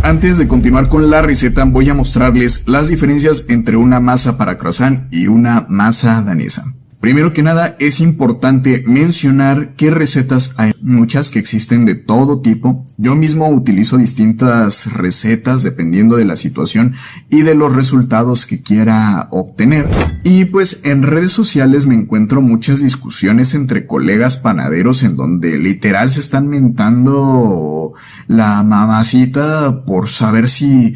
Antes de continuar con la receta, voy a mostrarles las diferencias entre una masa para croissant y una masa danesa. Primero que nada, es importante mencionar que recetas hay muchas que existen de todo tipo. Yo mismo utilizo distintas recetas dependiendo de la situación y de los resultados que quiera obtener. Y pues en redes sociales me encuentro muchas discusiones entre colegas panaderos en donde literal se están mentando la mamacita por saber si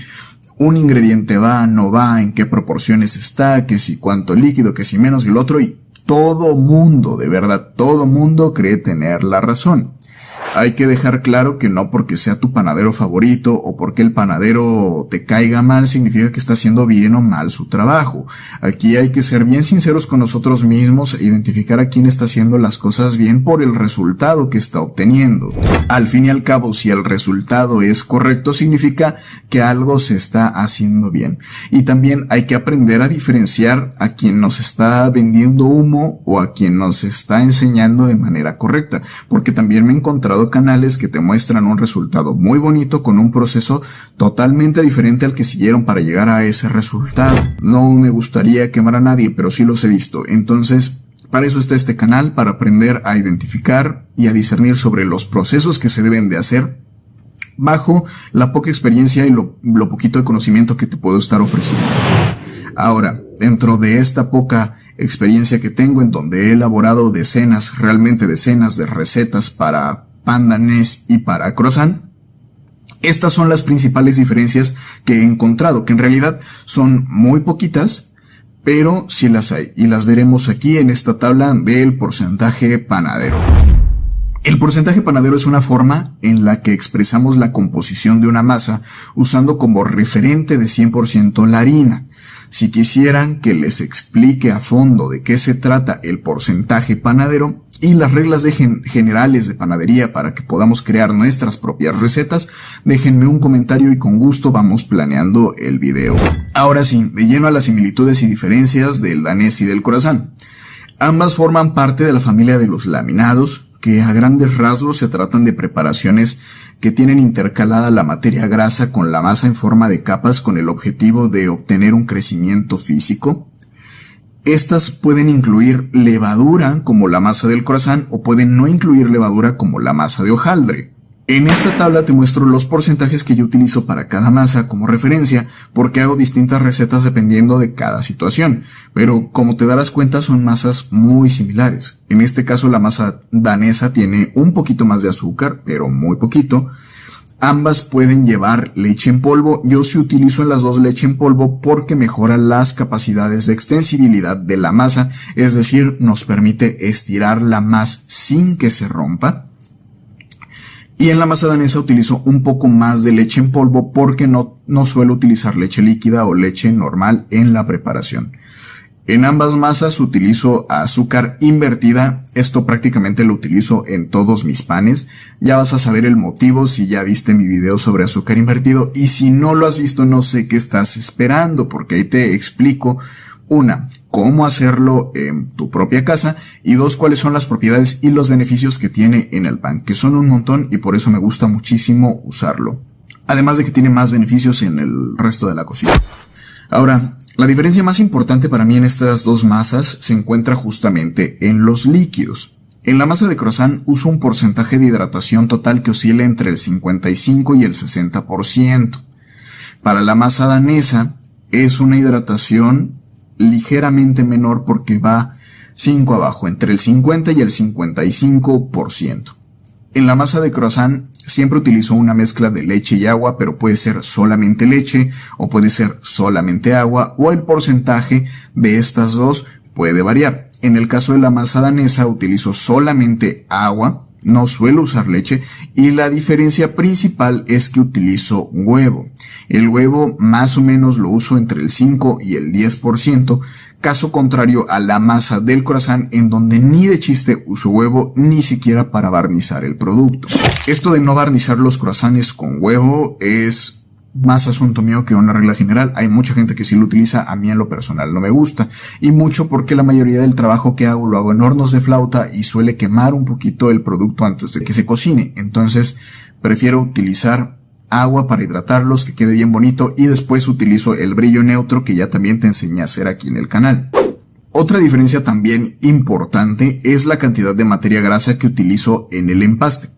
un ingrediente va, no va, en qué proporciones está, que si cuánto líquido, que si menos que el otro, y todo mundo, de verdad, todo mundo cree tener la razón. Hay que dejar claro que no porque sea tu panadero favorito o porque el panadero te caiga mal significa que está haciendo bien o mal su trabajo. Aquí hay que ser bien sinceros con nosotros mismos e identificar a quién está haciendo las cosas bien por el resultado que está obteniendo. Al fin y al cabo, si el resultado es correcto, significa que algo se está haciendo bien. Y también hay que aprender a diferenciar a quien nos está vendiendo humo o a quien nos está enseñando de manera correcta, porque también me he encontrado canales que te muestran un resultado muy bonito con un proceso totalmente diferente al que siguieron para llegar a ese resultado. No me gustaría quemar a nadie, pero sí los he visto. Entonces, para eso está este canal, para aprender a identificar y a discernir sobre los procesos que se deben de hacer bajo la poca experiencia y lo poquito de conocimiento que te puedo estar ofreciendo. Ahora, dentro de esta poca experiencia que tengo, en donde he elaborado realmente decenas de recetas para pan danés y para croissant, estas son las principales diferencias que he encontrado, que en realidad son muy poquitas, pero sí las hay, y las veremos aquí en esta tabla del porcentaje panadero. El porcentaje panadero es una forma en la que expresamos la composición de una masa usando como referente de 100% la harina. Si quisieran que les explique a fondo de qué se trata el porcentaje panadero y las reglas generales de panadería para que podamos crear nuestras propias recetas, déjenme un comentario y con gusto vamos planeando el video. Ahora sí, de lleno a las similitudes y diferencias del danés y del croissant. Ambas forman parte de la familia de los laminados, que a grandes rasgos se tratan de preparaciones que tienen intercalada la materia grasa con la masa en forma de capas con el objetivo de obtener un crecimiento físico. Estas pueden incluir levadura como la masa del croissant o pueden no incluir levadura como la masa de hojaldre. En esta tabla te muestro los porcentajes que yo utilizo para cada masa como referencia porque hago distintas recetas dependiendo de cada situación, pero como te darás cuenta son masas muy similares. En este caso la masa danesa tiene un poquito más de azúcar, pero muy poquito. Ambas pueden llevar leche en polvo. Yo sí utilizo en las dos leche en polvo porque mejora las capacidades de extensibilidad de la masa, es decir, nos permite estirarla más sin que se rompa. Y en la masa danesa utilizo un poco más de leche en polvo porque no suelo utilizar leche líquida o leche normal en la preparación. En ambas masas utilizo azúcar invertida, esto prácticamente lo utilizo en todos mis panes. Ya vas a saber el motivo si ya viste mi video sobre azúcar invertido, y si no lo has visto no sé qué estás esperando, porque ahí te explico cómo hacerlo en tu propia casa, y dos, cuáles son las propiedades y los beneficios que tiene en el pan, que son un montón y por eso me gusta muchísimo usarlo. Además de que tiene más beneficios en el resto de la cocina. Ahora, la diferencia más importante para mí en estas dos masas se encuentra justamente en los líquidos. En la masa de croissant uso un porcentaje de hidratación total que oscila entre el 55 y el 60%. Para la masa danesa es una hidratación ligeramente menor porque va 5 abajo, entre el 50 y el 55%. En la masa de croissant siempre utilizo una mezcla de leche y agua, pero puede ser solamente leche o puede ser solamente agua, o el porcentaje de estas dos puede variar. En el caso de la masa danesa utilizo solamente agua, no suelo usar leche, y la diferencia principal es que utilizo huevo. El huevo más o menos lo uso entre el 5 y el 10%, caso contrario a la masa del croissant, en donde ni de chiste uso huevo, ni siquiera para barnizar el producto. Esto de no barnizar los croissants con huevo es más asunto mío que una regla general. Hay mucha gente que sí lo utiliza, a mí en lo personal no me gusta, y mucho porque la mayoría del trabajo que hago lo hago en hornos de flauta y suele quemar un poquito el producto antes de que se cocine. Entonces prefiero utilizar agua para hidratarlos, que quede bien bonito, y después utilizo el brillo neutro que ya también te enseñé a hacer aquí en el canal. Otra diferencia también importante es la cantidad de materia grasa que utilizo en el empaste.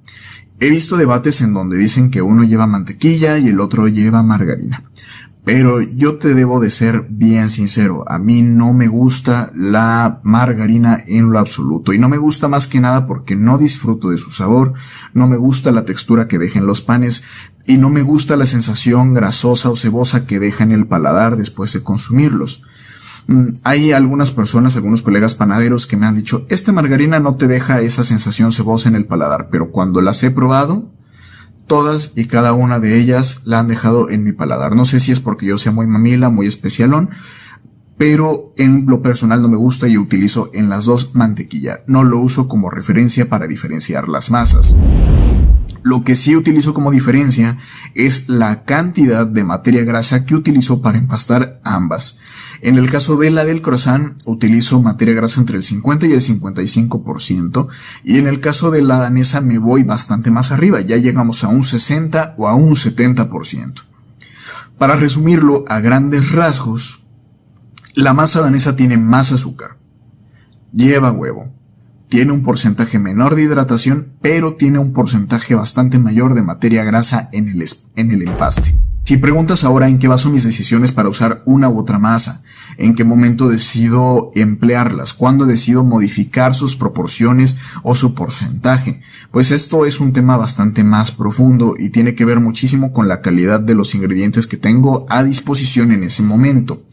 He visto debates en donde dicen que uno lleva mantequilla y el otro lleva margarina. Pero yo te debo de ser bien sincero, a mí no me gusta la margarina en lo absoluto, y no me gusta más que nada porque no disfruto de su sabor, no me gusta la textura que dejan los panes y no me gusta la sensación grasosa o cebosa que deja en el paladar después de consumirlos. Hay algunas personas, algunos colegas panaderos que me han dicho, esta margarina no te deja esa sensación cebosa en el paladar, pero cuando las he probado, todas y cada una de ellas la han dejado en mi paladar. No sé si es porque yo sea muy mamila, muy especialón, pero en lo personal no me gusta y utilizo en las dos mantequilla. No lo uso como referencia para diferenciar las masas. Lo que sí utilizo como diferencia es la cantidad de materia grasa que utilizo para empastar ambas. En el caso de la del croissant utilizo materia grasa entre el 50 y el 55%, y en el caso de la danesa me voy bastante más arriba, ya llegamos a un 60 o a un 70%. Para resumirlo a grandes rasgos, la masa danesa tiene más azúcar, lleva huevo, tiene un porcentaje menor de hidratación, pero tiene un porcentaje bastante mayor de materia grasa en el empaste. Si preguntas ahora en qué baso mis decisiones para usar una u otra masa, en qué momento decido emplearlas, cuándo decido modificar sus proporciones o su porcentaje, pues esto es un tema bastante más profundo y tiene que ver muchísimo con la calidad de los ingredientes que tengo a disposición en ese momento.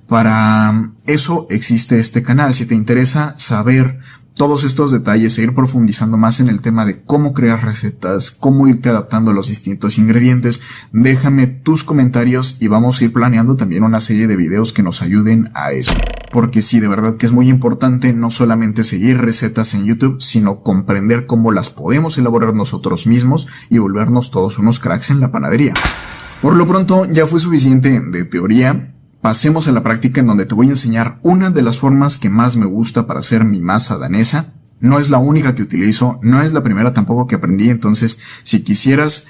Para eso existe este canal. Si te interesa saber todos estos detalles e ir profundizando más en el tema de cómo crear recetas, cómo irte adaptando a los distintos ingredientes, déjame tus comentarios y vamos a ir planeando también una serie de videos que nos ayuden a eso. Porque sí, de verdad que es muy importante no solamente seguir recetas en YouTube, sino comprender cómo las podemos elaborar nosotros mismos y volvernos todos unos cracks en la panadería. Por lo pronto ya fue suficiente de teoría. Pasemos a la práctica, en donde te voy a enseñar una de las formas que más me gusta para hacer mi masa danesa. No es la única que utilizo, no es la primera tampoco que aprendí, entonces si quisieras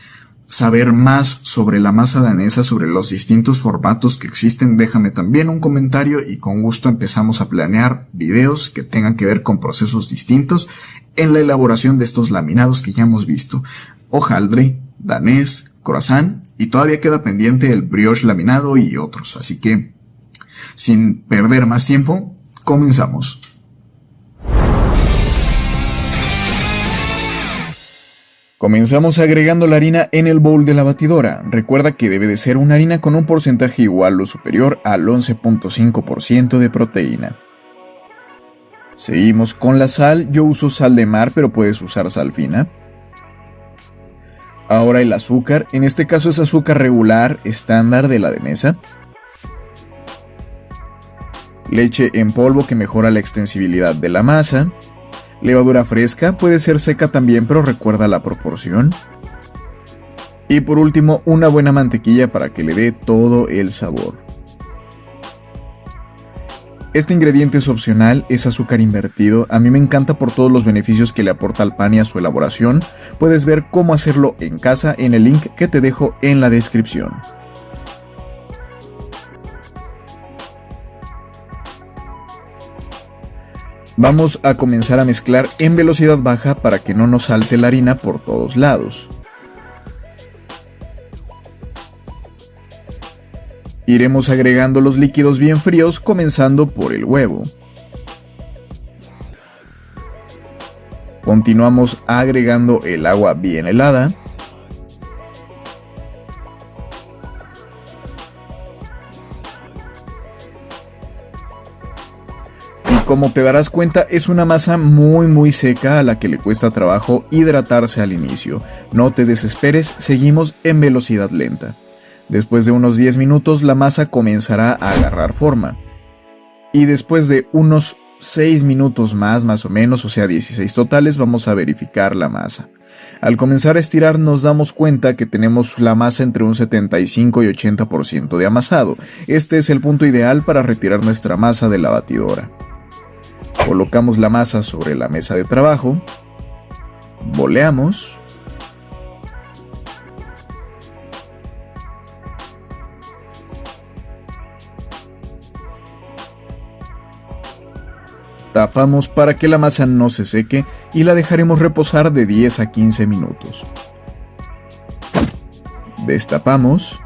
saber más sobre la masa danesa, sobre los distintos formatos que existen, déjame también un comentario y con gusto empezamos a planear videos que tengan que ver con procesos distintos en la elaboración de estos laminados que ya hemos visto. Hojaldre, danés, croissant, y todavía queda pendiente el brioche laminado y otros, así que sin perder más tiempo, comenzamos. Comenzamos agregando la harina en el bowl de la batidora. Recuerda que debe de ser una harina con un porcentaje igual o superior al 11.5% de proteína. Seguimos con la sal. Yo uso sal de mar, pero puedes usar sal fina. Ahora el azúcar, en este caso es azúcar regular estándar de la danesa. Leche en polvo que mejora la extensibilidad de la masa. Levadura fresca, puede ser seca también, pero recuerda la proporción. Y por último, una buena mantequilla para que le dé todo el sabor. Este ingrediente es opcional, es azúcar invertido. A mí me encanta por todos los beneficios que le aporta al pan y a su elaboración. Puedes ver cómo hacerlo en casa en el link que te dejo en la descripción. Vamos a comenzar a mezclar en velocidad baja para que no nos salte la harina por todos lados. Iremos agregando los líquidos bien fríos, comenzando por el huevo. Continuamos agregando el agua bien helada. Y como te darás cuenta, es una masa muy seca a la que le cuesta trabajo hidratarse al inicio. No te desesperes, seguimos en velocidad lenta. Después de unos 10 minutos la masa comenzará a agarrar forma. Y después de unos 6 minutos más o menos, o sea 16 totales, vamos a verificar la masa. Al comenzar a estirar nos damos cuenta que tenemos la masa entre un 75 y 80% de amasado. Este es el punto ideal para retirar nuestra masa de la batidora. Colocamos la masa sobre la mesa de trabajo. Boleamos. Tapamos para que la masa no se seque y la dejaremos reposar de 10 a 15 minutos. Destapamos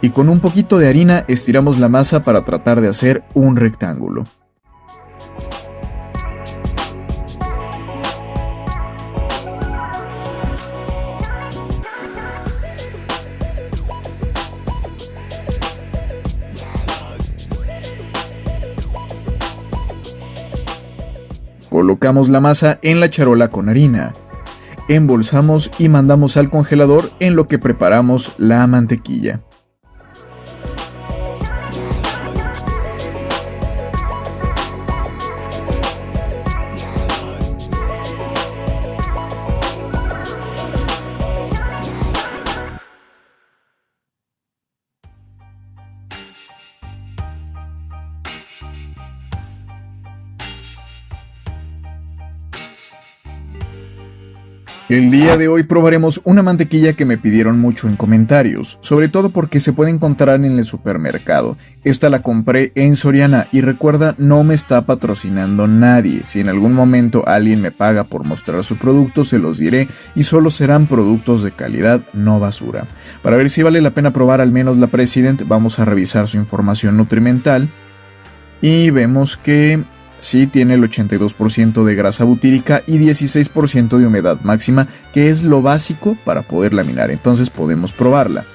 y con un poquito de harina estiramos la masa para tratar de hacer un rectángulo. Colocamos la masa en la charola con harina, embolsamos y mandamos al congelador en lo que preparamos la mantequilla. El día de hoy probaremos una mantequilla que me pidieron mucho en comentarios, sobre todo porque se puede encontrar en el supermercado. Esta la compré en Soriana y recuerda, no me está patrocinando nadie. Si en algún momento alguien me paga por mostrar su producto, se los diré y solo serán productos de calidad, no basura. Para ver si vale la pena probar al menos la President, vamos a revisar su información nutrimental y vemos que sí tiene el 82% de grasa butírica y 16% de humedad máxima, que es lo básico para poder laminar, entonces podemos probarla.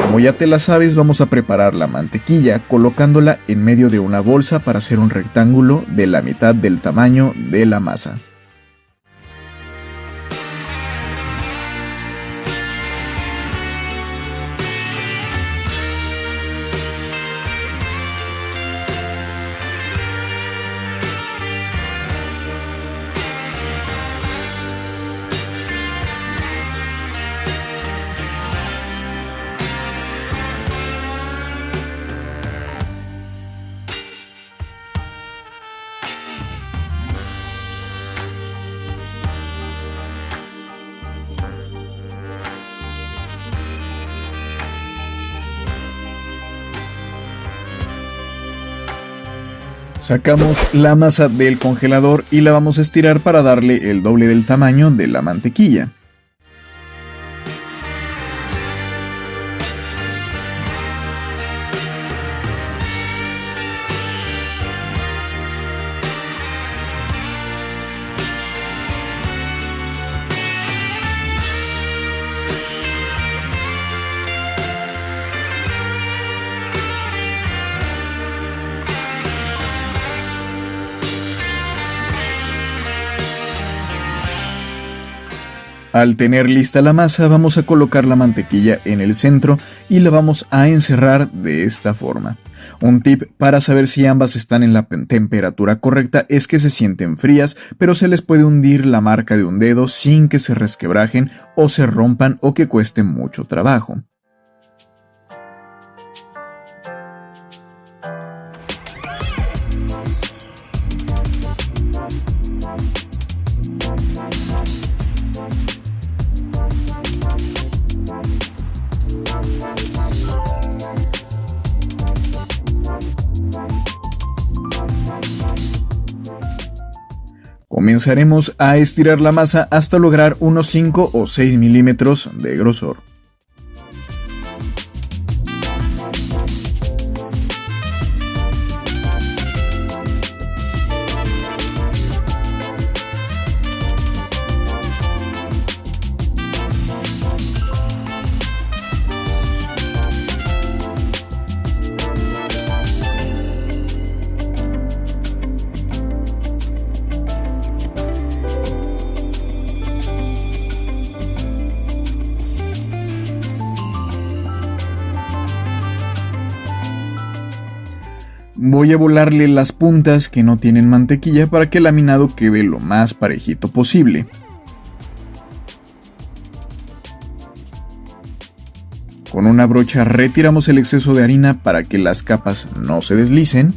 Como ya te la sabes, vamos a preparar la mantequilla colocándola en medio de una bolsa para hacer un rectángulo de la mitad del tamaño de la masa. Sacamos la masa del congelador y la vamos a estirar para darle el doble del tamaño de la mantequilla. Al tener lista la masa, vamos a colocar la mantequilla en el centro y la vamos a encerrar de esta forma. Un tip para saber si ambas están en la temperatura correcta es que se sienten frías, pero se les puede hundir la marca de un dedo sin que se resquebrajen o se rompan o que cueste mucho trabajo. Comenzaremos a estirar la masa hasta lograr unos 5 o 6 milímetros de grosor. Voy a volarle las puntas que no tienen mantequilla para que el laminado quede lo más parejito posible. Con una brocha retiramos el exceso de harina para que las capas no se deslicen.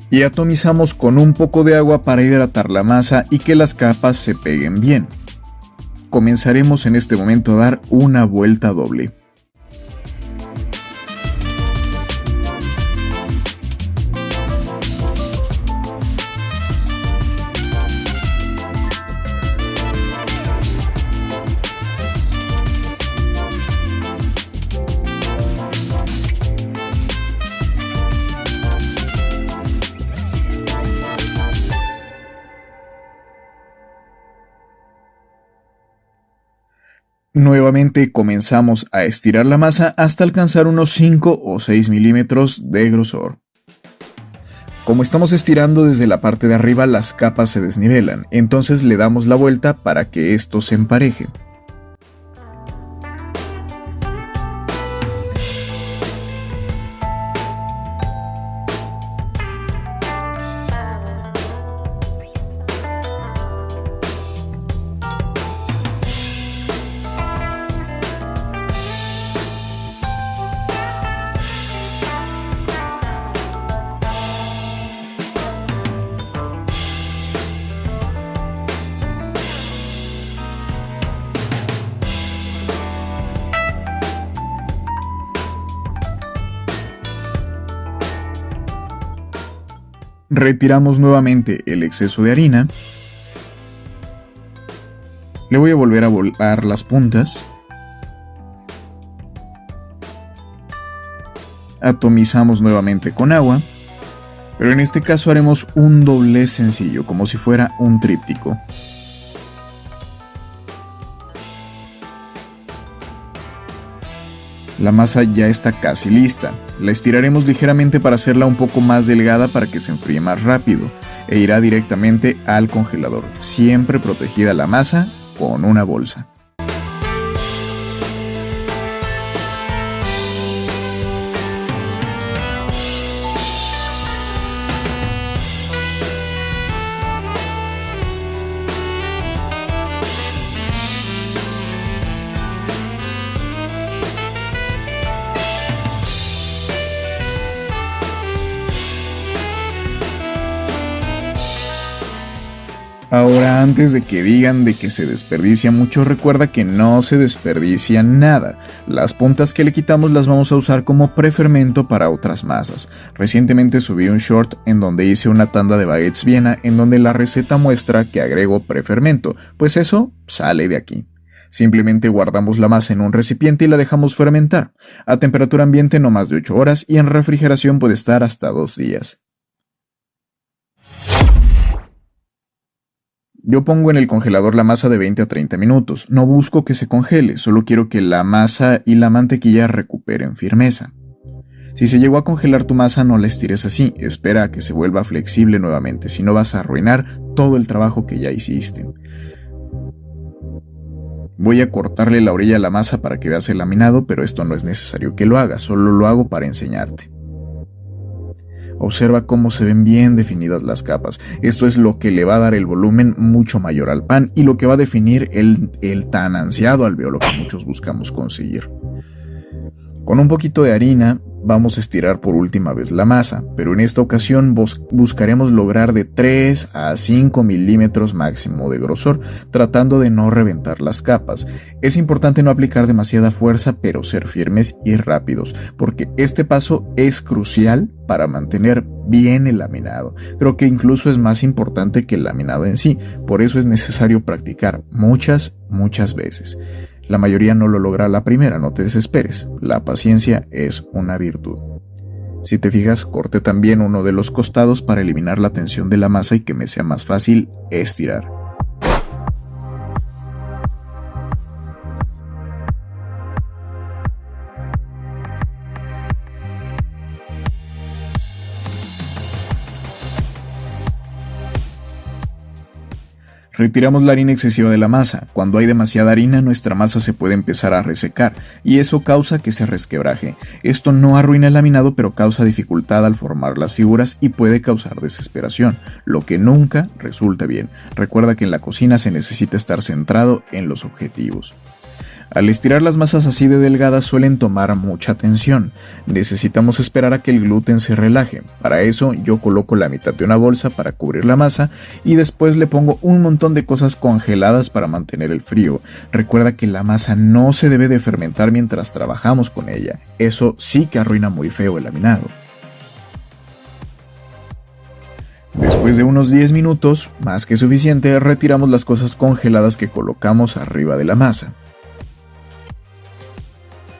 Y atomizamos con un poco de agua para hidratar la masa y que las capas se peguen bien. Comenzaremos en este momento a dar una vuelta doble. Nuevamente comenzamos a estirar la masa hasta alcanzar unos 5 o 6 milímetros de grosor. Como estamos estirando desde la parte de arriba, las capas se desnivelan, entonces le damos la vuelta para que esto se empareje. Retiramos nuevamente el exceso de harina. Le voy a volver a volar las puntas. Atomizamos nuevamente con agua, pero en este caso haremos un doblez sencillo, como si fuera un tríptico. La masa ya está casi lista. La estiraremos ligeramente para hacerla un poco más delgada para que se enfríe más rápido e irá directamente al congelador, siempre protegida la masa con una bolsa. Ahora, antes de que digan de que se desperdicia mucho, recuerda que no se desperdicia nada. Las puntas que le quitamos las vamos a usar como prefermento para otras masas. Recientemente subí un short en donde hice una tanda de baguettes Viena en donde la receta muestra que agrego prefermento, pues eso sale de aquí. Simplemente guardamos la masa en un recipiente y la dejamos fermentar, a temperatura ambiente no más de 8 horas y en refrigeración puede estar hasta 2 días. Yo pongo en el congelador la masa de 20 a 30 minutos. No busco que se congele, solo quiero que la masa y la mantequilla recuperen firmeza. Si se llegó a congelar tu masa, no la estires así, espera a que se vuelva flexible nuevamente, si no vas a arruinar todo el trabajo que ya hiciste. Voy a cortarle la orilla a la masa para que veas el laminado, pero esto no es necesario que lo hagas, solo lo hago para enseñarte. Observa cómo se ven bien definidas las capas. Esto es lo que le va a dar el volumen mucho mayor al pan y lo que va a definir el tan ansiado alvéolo que muchos buscamos conseguir. Con un poquito de harina vamos a estirar por última vez la masa, pero en esta ocasión buscaremos lograr de 3 a 5 milímetros máximo de grosor, tratando de no reventar las capas. Es importante no aplicar demasiada fuerza, pero ser firmes y rápidos, porque este paso es crucial para mantener bien el laminado. Creo que incluso es más importante que el laminado en sí, por eso es necesario practicar muchas veces. La mayoría no lo logra a la primera, no te desesperes. La paciencia es una virtud. Si te fijas, corté también uno de los costados para eliminar la tensión de la masa y que me sea más fácil estirar. Retiramos la harina excesiva de la masa. Cuando hay demasiada harina, nuestra masa se puede empezar a resecar y eso causa que se resquebraje. Esto no arruina el laminado, pero causa dificultad al formar las figuras y puede causar desesperación, lo que nunca resulta bien. Recuerda que en la cocina se necesita estar centrado en los objetivos. Al estirar las masas así de delgadas suelen tomar mucha tensión. Necesitamos esperar a que el gluten se relaje. Para eso yo coloco la mitad de una bolsa para cubrir la masa y después le pongo un montón de cosas congeladas para mantener el frío. Recuerda que la masa no se debe de fermentar mientras trabajamos con ella. Eso sí que arruina muy feo el laminado. Después de unos 10 minutos, más que suficiente, retiramos las cosas congeladas que colocamos arriba de la masa.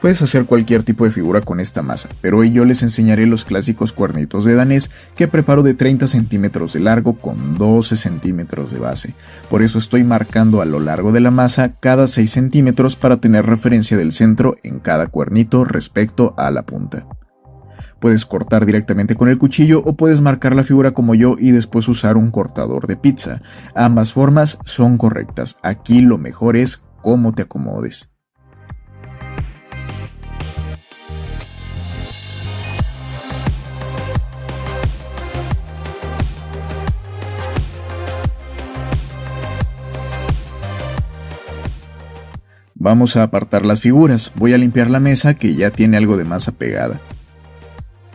Puedes hacer cualquier tipo de figura con esta masa, pero hoy yo les enseñaré los clásicos cuernitos de danés que preparo de 30 centímetros de largo con 12 centímetros de base. Por eso estoy marcando a lo largo de la masa cada 6 centímetros para tener referencia del centro en cada cuernito respecto a la punta. Puedes cortar directamente con el cuchillo o puedes marcar la figura como yo y después usar un cortador de pizza. Ambas formas son correctas. Aquí lo mejor es cómo te acomodes. Vamos a apartar las figuras. Voy a limpiar la mesa que ya tiene algo de masa pegada.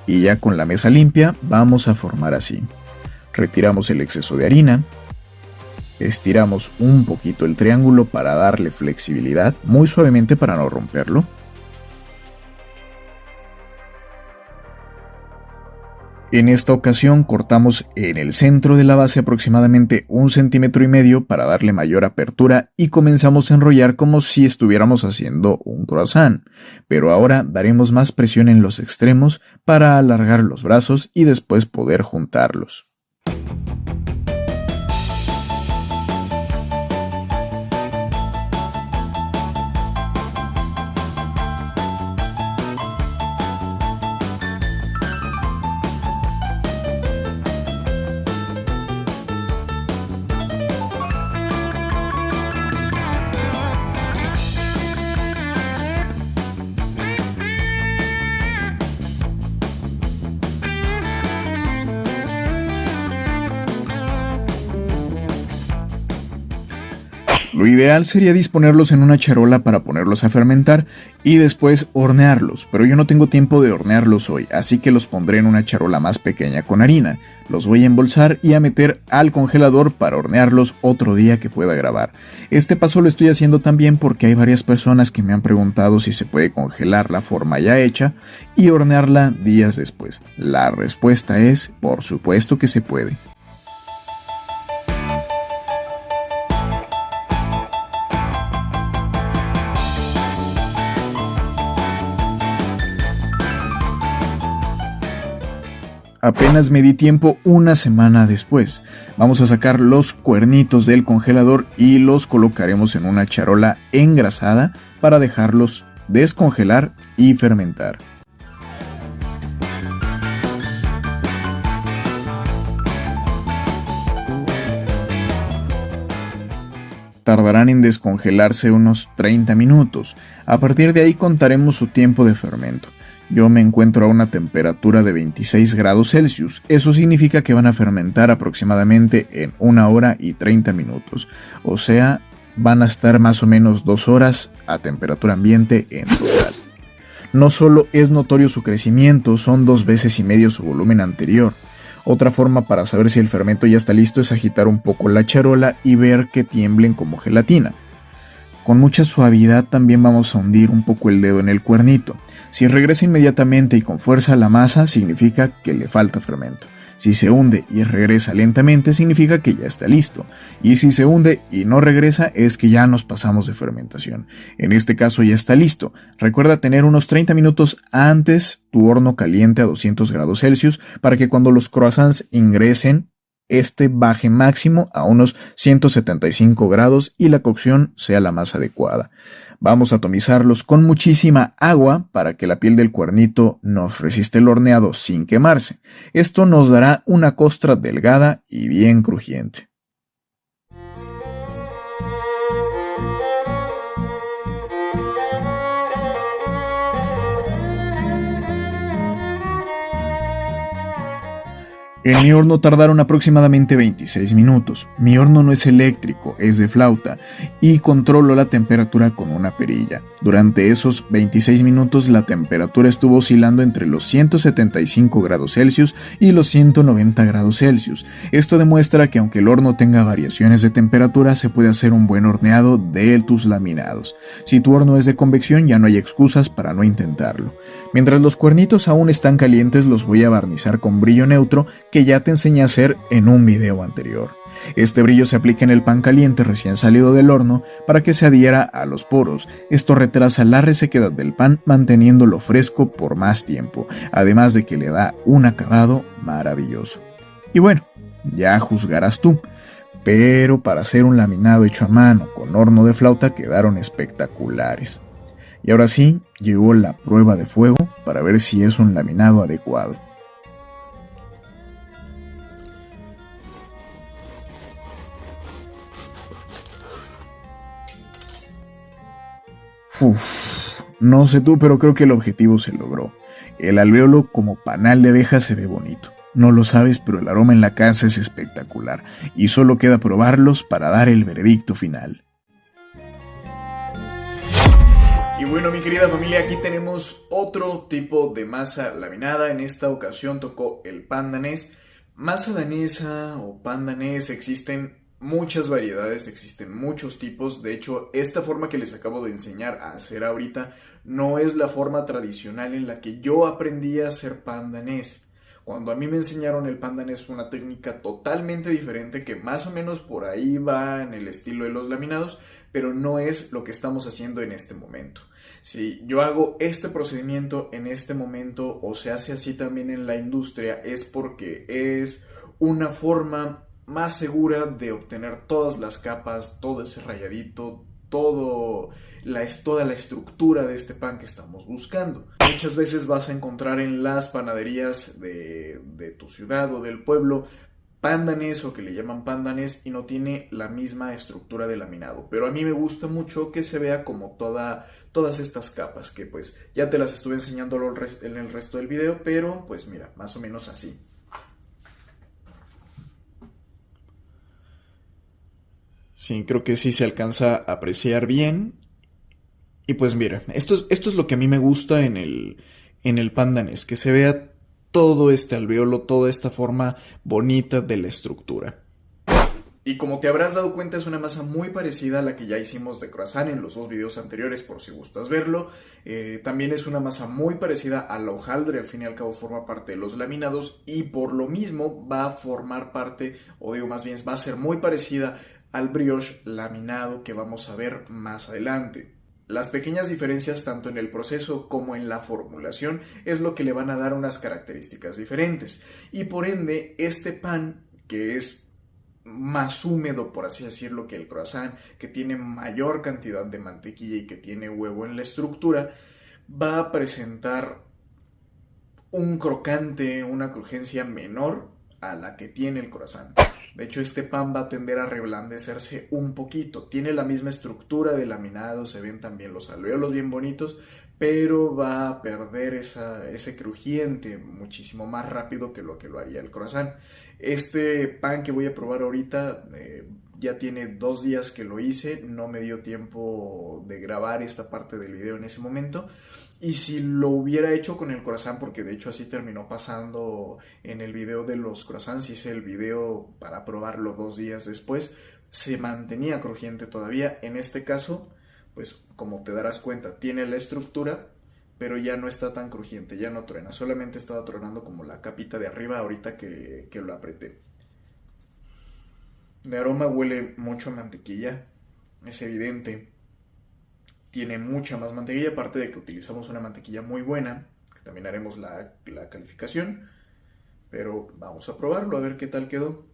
Y ya con la mesa limpia vamos a formar así. Retiramos el exceso de harina. Estiramos un poquito el triángulo para darle flexibilidad, muy suavemente para no romperlo. En esta ocasión cortamos en el centro de la base aproximadamente 1,5 centímetros para darle mayor apertura y comenzamos a enrollar como si estuviéramos haciendo un croissant, pero ahora daremos más presión en los extremos para alargar los brazos y después poder juntarlos. Lo ideal sería disponerlos en una charola para ponerlos a fermentar y después hornearlos, pero yo no tengo tiempo de hornearlos hoy, así que los pondré en una charola más pequeña con harina. Los voy a embolsar y a meter al congelador para hornearlos otro día que pueda grabar. Este paso lo estoy haciendo también porque hay varias personas que me han preguntado si se puede congelar la forma ya hecha y hornearla días después. La respuesta es, por supuesto que se puede. Apenas me di tiempo una semana después. Vamos a sacar los cuernitos del congelador y los colocaremos en una charola engrasada para dejarlos descongelar y fermentar. Tardarán en descongelarse unos 30 minutos. A partir de ahí contaremos su tiempo de fermento. Yo me encuentro a una temperatura de 26 grados Celsius. Eso significa que van a fermentar aproximadamente en 1 hora y 30 minutos. O sea, van a estar más o menos 2 horas a temperatura ambiente en total. No solo es notorio su crecimiento, son 2,5 veces su volumen anterior. Otra forma para saber si el fermento ya está listo es agitar un poco la charola y ver que tiemblen como gelatina. Con mucha suavidad también vamos a hundir un poco el dedo en el cuernito. Si regresa inmediatamente y con fuerza la masa, significa que le falta fermento. Si se hunde y regresa lentamente, significa que ya está listo. Y si se hunde y no regresa, es que ya nos pasamos de fermentación. En este caso ya está listo. Recuerda tener unos 30 minutos antes tu horno caliente a 200 grados Celsius para que cuando los croissants ingresen, este baje máximo a unos 175 grados y la cocción sea la más adecuada. Vamos a atomizarlos con muchísima agua para que la piel del cuernito nos resista el horneado sin quemarse. Esto nos dará una costra delgada y bien crujiente. En mi horno tardaron aproximadamente 26 minutos. Mi horno no es eléctrico, es de flauta y controlo la temperatura con una perilla. Durante esos 26 minutos la temperatura estuvo oscilando entre los 175 grados Celsius y los 190 grados Celsius. Esto demuestra que aunque el horno tenga variaciones de temperatura, se puede hacer un buen horneado de tus laminados. Si tu horno es de convección, ya no hay excusas para no intentarlo. Mientras los cuernitos aún están calientes, los voy a barnizar con brillo neutro que ya te enseñé a hacer en un video anterior. Este brillo se aplica en el pan caliente recién salido del horno para que se adhiera a los poros. Esto retrasa la resequedad del pan manteniéndolo fresco por más tiempo, además de que le da un acabado maravilloso. Y bueno, ya juzgarás tú, pero para hacer un laminado hecho a mano con horno de flauta quedaron espectaculares. Y ahora sí, llegó la prueba de fuego para ver si es un laminado adecuado. No sé tú, pero creo que el objetivo se logró. El alvéolo como panal de abeja se ve bonito. No lo sabes, pero el aroma en la casa es espectacular. Y solo queda probarlos para dar el veredicto final. Y bueno, mi querida familia, aquí tenemos otro tipo de masa laminada. En esta ocasión tocó el pan danés. Masa danesa o pan danés existen muchas variedades, existen muchos tipos. De hecho, esta forma que les acabo de enseñar a hacer ahorita no es la forma tradicional en la que yo aprendí a hacer pan danés. Cuando a mí me enseñaron el pan danés fue una técnica totalmente diferente que más o menos por ahí va en el estilo de los laminados, pero no es lo que estamos haciendo en este momento. Si yo hago este procedimiento en este momento o se hace así también en la industria es porque es una forma más segura de obtener todas las capas, todo ese rayadito, toda la estructura de este pan que estamos buscando. Muchas veces vas a encontrar en las panaderías de tu ciudad o del pueblo pan danés o que le llaman pan danés y no tiene la misma estructura de laminado. Pero a mí me gusta mucho que se vea como todas estas capas que pues ya te las estuve enseñando en el resto del video, pero pues mira, más o menos así. Sí, creo que sí se alcanza a apreciar bien. Y pues mira, esto es lo que a mí me gusta en el pan danés, que se vea todo este alvéolo, toda esta forma bonita de la estructura. Y como te habrás dado cuenta, es una masa muy parecida a la que ya hicimos de croissant en los dos videos anteriores, por si gustas verlo. También es una masa muy parecida a la hojaldre, al fin y al cabo forma parte de los laminados y por lo mismo va a formar parte, o digo más bien, va a ser muy parecida al brioche laminado que vamos a ver más adelante. Las pequeñas diferencias tanto en el proceso como en la formulación es lo que le van a dar unas características diferentes. Y por ende, este pan, que es más húmedo, por así decirlo, que el croissant, que tiene mayor cantidad de mantequilla y que tiene huevo en la estructura, va a presentar un crocante, una crujencia menor a la que tiene el croissant. De hecho, este pan va a tender a reblandecerse un poquito. Tiene la misma estructura de laminado, se ven también los alvéolos bien bonitos, pero va a perder ese crujiente muchísimo más rápido que lo haría el croissant. Este pan que voy a probar ahorita ya tiene 2 días que lo hice, no me dio tiempo de grabar esta parte del video en ese momento. Y si lo hubiera hecho con el croissant, porque de hecho así terminó pasando en el video de los croissants, hice el video para probarlo 2 días después, se mantenía crujiente todavía. En este caso, pues como te darás cuenta, tiene la estructura, pero ya no está tan crujiente, ya no truena, solamente estaba tronando como la capita de arriba ahorita que lo apreté. De aroma huele mucho a mantequilla, es evidente. Tiene mucha más mantequilla, aparte de que utilizamos una mantequilla muy buena, que también haremos la calificación, pero vamos a probarlo, a ver qué tal quedó.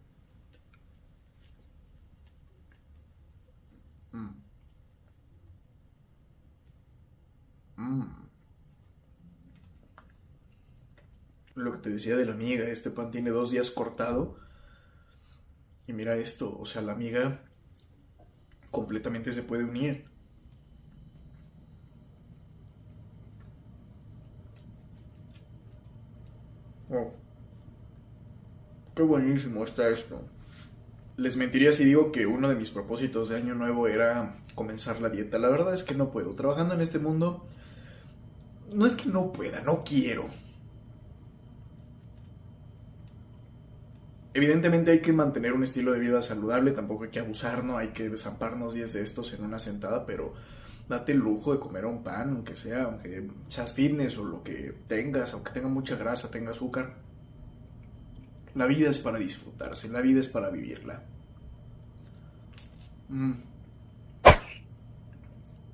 Lo que te decía de la miga, este pan tiene 2 días cortado, y mira esto, o sea, la miga completamente se puede unir. Oh, qué buenísimo está esto. Les mentiría si digo que uno de mis propósitos de año nuevo era comenzar la dieta. La verdad es que no puedo. Trabajando en este mundo, no es que no pueda, no quiero. Evidentemente hay que mantener un estilo de vida saludable, tampoco hay que abusar, no hay que zamparnos 10 de estos en una sentada, pero date el lujo de comer un pan, aunque seas fitness o lo que tengas, aunque tenga mucha grasa, tenga azúcar. La vida es para disfrutarse, la vida es para vivirla.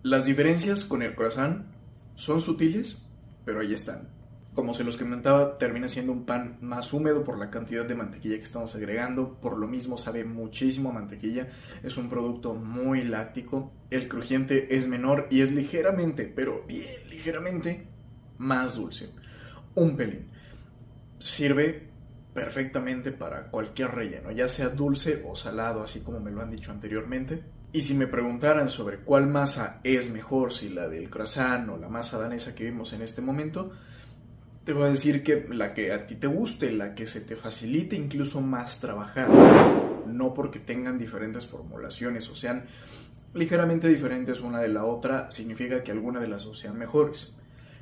Las diferencias con el croissant son sutiles, pero ahí están. Como se los comentaba, termina siendo un pan más húmedo por la cantidad de mantequilla que estamos agregando. Por lo mismo sabe muchísimo a mantequilla. Es un producto muy láctico. El crujiente es menor y es ligeramente, pero bien ligeramente, más dulce. Un pelín. Sirve perfectamente para cualquier relleno, ya sea dulce o salado, así como me lo han dicho anteriormente. Y si me preguntaran sobre cuál masa es mejor, si la del croissant o la masa danesa que vimos en este momento, te voy a decir que la que a ti te guste, la que se te facilite incluso más trabajar, no porque tengan diferentes formulaciones o sean ligeramente diferentes una de la otra, significa que alguna de las dos sean mejores.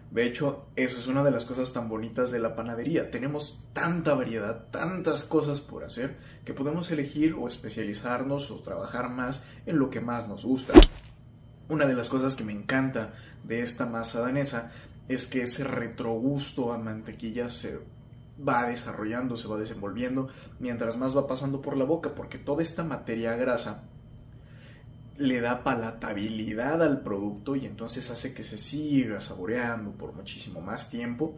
De hecho, eso es una de las cosas tan bonitas de la panadería. Tenemos tanta variedad, tantas cosas por hacer, que podemos elegir o especializarnos o trabajar más en lo que más nos gusta. Una de las cosas que me encanta de esta masa danesa es que ese retrogusto a mantequilla se va desarrollando, se va desenvolviendo mientras más va pasando por la boca, porque toda esta materia grasa le da palatabilidad al producto y entonces hace que se siga saboreando por muchísimo más tiempo.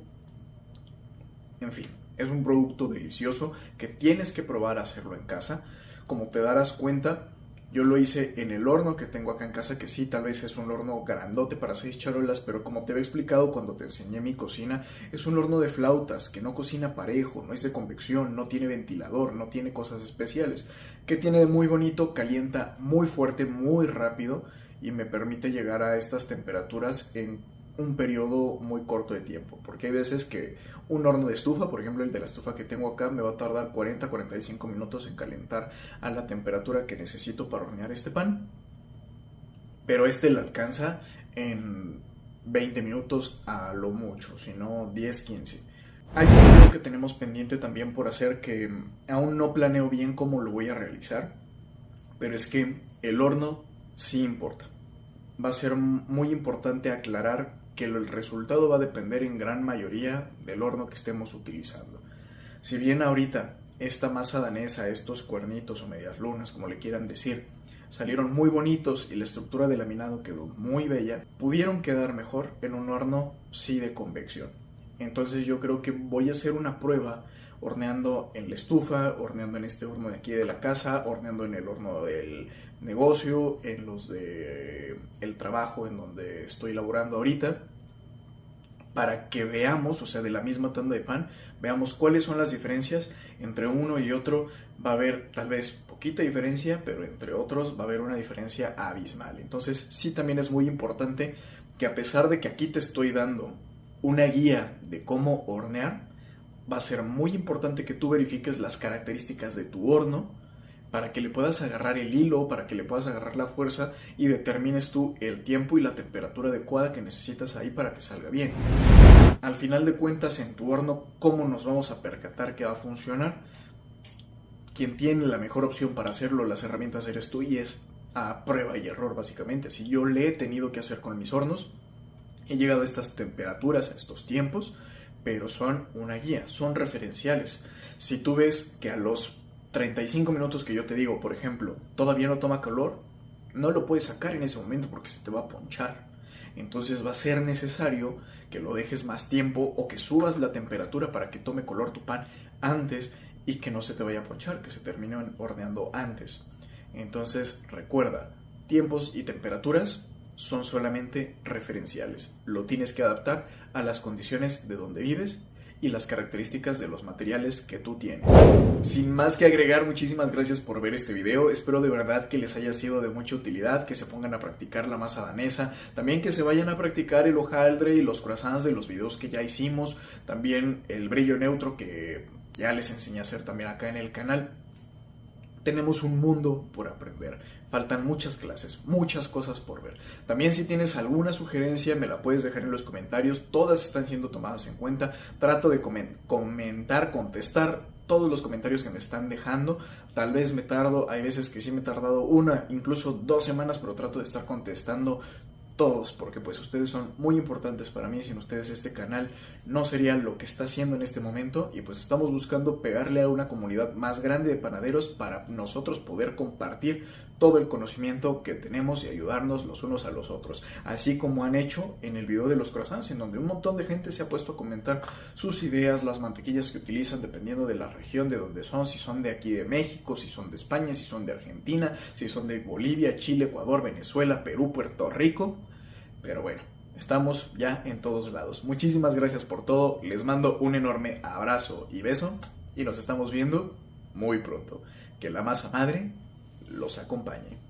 En fin, es un producto delicioso que tienes que probar a hacerlo en casa. Como te darás cuenta, yo lo hice en el horno que tengo acá en casa, que sí, tal vez es un horno grandote para 6 charolas, pero como te había explicado cuando te enseñé mi cocina, es un horno de flautas, que no cocina parejo, no es de convección, no tiene ventilador, no tiene cosas especiales. ¿Qué tiene de muy bonito? Calienta muy fuerte, muy rápido y me permite llegar a estas temperaturas en un periodo muy corto de tiempo, porque hay veces que un horno de estufa, por ejemplo el de la estufa que tengo acá, me va a tardar 40-45 minutos en calentar a la temperatura que necesito para hornear este pan, pero este lo alcanza en 20 minutos a lo mucho, si no 10-15. Hay algo que tenemos pendiente también por hacer que aún no planeo bien cómo lo voy a realizar, pero es que el horno sí importa. Va a ser muy importante aclarar que el resultado va a depender en gran mayoría del horno que estemos utilizando. Si bien ahorita esta masa danesa, estos cuernitos o medias lunas, como le quieran decir, salieron muy bonitos y la estructura del laminado quedó muy bella, pudieron quedar mejor en un horno sí de convección. Entonces yo creo que voy a hacer una prueba horneando en la estufa, horneando en este horno de aquí de la casa, horneando en el horno del negocio, en los de el trabajo en donde estoy laborando ahorita, para que veamos, o sea, de la misma tanda de pan, veamos cuáles son las diferencias entre uno y otro. Va a haber tal vez poquita diferencia, pero entre otros va a haber una diferencia abismal. Entonces sí, también es muy importante que, a pesar de que aquí te estoy dando una guía de cómo hornear, va a ser muy importante que tú verifiques las características de tu horno para que le puedas agarrar el hilo, para que le puedas agarrar la fuerza y determines tú el tiempo y la temperatura adecuada que necesitas ahí para que salga bien. Al final de cuentas, en tu horno, ¿cómo nos vamos a percatar que va a funcionar? Quien tiene la mejor opción para hacerlo, las herramientas, eres tú, y es a prueba y error básicamente. Si yo le he tenido que hacer con mis hornos, he llegado a estas temperaturas, a estos tiempos, pero son una guía, son referenciales. Si tú ves que a los 35 minutos que yo te digo, por ejemplo, todavía no toma color, no lo puedes sacar en ese momento porque se te va a ponchar. Entonces va a ser necesario que lo dejes más tiempo o que subas la temperatura para que tome color tu pan antes y que no se te vaya a ponchar, que se termine horneando antes. Entonces recuerda, tiempos y temperaturas son solamente referenciales. Lo tienes que adaptar a las condiciones de donde vives y las características de los materiales que tú tienes. Sin más que agregar, muchísimas gracias por ver este video. Espero de verdad que les haya sido de mucha utilidad, que se pongan a practicar la masa danesa, también que se vayan a practicar el hojaldre y los croissants de los videos que ya hicimos, también el brillo neutro que ya les enseñé a hacer también acá en el canal. Tenemos un mundo por aprender, faltan muchas clases, muchas cosas por ver. También, si tienes alguna sugerencia, me la puedes dejar en los comentarios, todas están siendo tomadas en cuenta. Trato de contestar todos los comentarios que me están dejando. Tal vez me tardo, hay veces que sí me he tardado 1, incluso 2 semanas, pero trato de estar contestando todos, porque pues ustedes son muy importantes para mí. Sin ustedes este canal no sería lo que está haciendo en este momento, y pues estamos buscando pegarle a una comunidad más grande de panaderos para nosotros poder compartir todo el conocimiento que tenemos y ayudarnos los unos a los otros, así como han hecho en el video de los croissants, en donde un montón de gente se ha puesto a comentar sus ideas, las mantequillas que utilizan dependiendo de la región de donde son, si son de aquí de México, si son de España, si son de Argentina, si son de Bolivia, Chile, Ecuador, Venezuela, Perú, Puerto Rico. Pero bueno, estamos ya en todos lados. Muchísimas gracias por todo. Les mando un enorme abrazo y beso. Y nos estamos viendo muy pronto. Que la masa madre los acompañe.